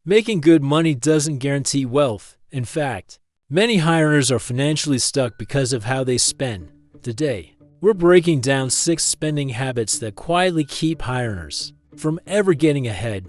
Making good money doesn't guarantee wealth. In fact, many high earners are financially stuck because of how they spend. Today, we're breaking down 6 spending habits that quietly keep high earners from ever getting ahead.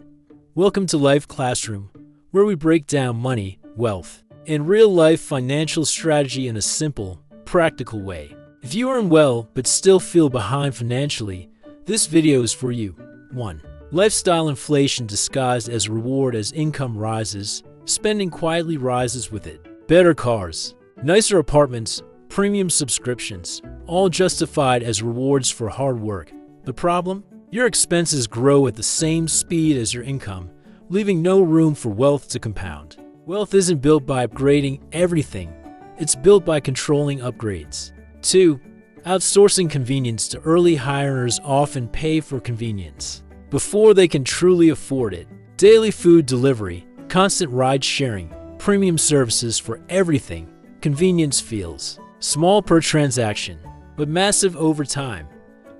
Welcome to Life Classroom, where we break down money, wealth, and real-life financial strategy in a simple, practical way. If you earn well but still feel behind financially, this video is for you. 1. Lifestyle inflation disguised as reward. As income rises, spending quietly rises with it. Better cars, nicer apartments, premium subscriptions, all justified as rewards for hard work. The problem? Your expenses grow at the same speed as your income, leaving no room for wealth to compound. Wealth isn't built by upgrading everything, it's built by controlling upgrades. 2. Outsourcing convenience. To early high earners often pay for convenience before they can truly afford it. Daily food delivery, constant ride sharing, premium services for everything. Convenience feels small per transaction, but massive over time.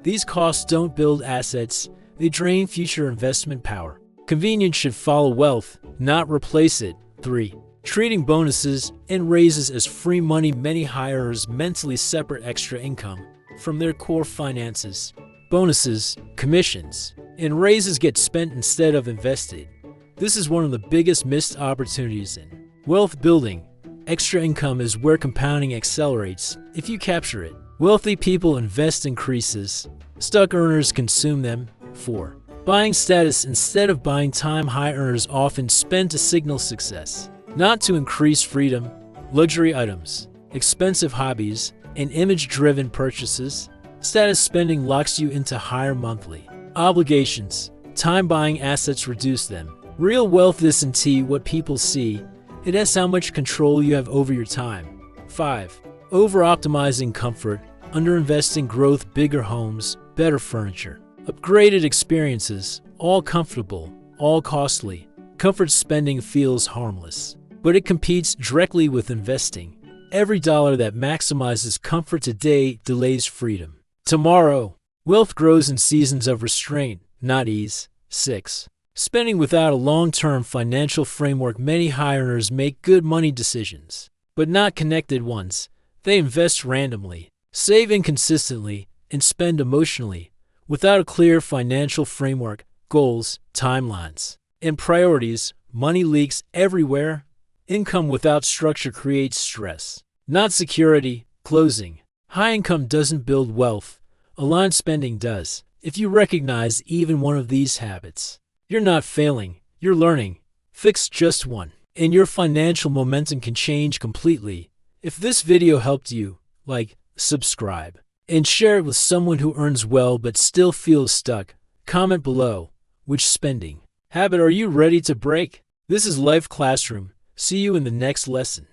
These costs don't build assets, they drain future investment power. Convenience should follow wealth, not replace it. 3. Treating bonuses and raises as free money. Many high earners mentally separate extra income from their core finances. Bonuses, commissions, and raises get spent instead of invested. This is one of the biggest missed opportunities in wealth building. Extra income is where compounding accelerates if you capture it. Wealthy people invest increases. Stuck earners consume them. 4. Buying status instead of buying time. High earners often spend to signal success, not to increase freedom. Luxury items, expensive hobbies, and image-driven purchases. Status spending locks you into higher monthly obligations. Time buying assets reduce them. Real wealth isn't what people see, it is how much control you have over your time. 5. Over-optimizing comfort, underinvesting growth. Bigger homes, better furniture, upgraded experiences, all comfortable, all costly. Comfort spending feels harmless, but it competes directly with investing. Every dollar that maximizes comfort today delays freedom tomorrow. Wealth grows in seasons of restraint, not ease. 6. Spending without a long-term financial framework. Many high earners make good money decisions, but not connected ones. They invest randomly, save inconsistently, and spend emotionally, without a clear financial framework, goals, timelines, and priorities. Money leaks everywhere. Income without structure creates stress, not security. Closing. High income doesn't build wealth, aligned spending does. If you recognize even one of these habits, you're not failing, you're learning. Fix just one, and your financial momentum can change completely. If this video helped you, like, subscribe, and share it with someone who earns well but still feels stuck. Comment below, which spending habit are you ready to break? This is Life Classroom. See you in the next lesson.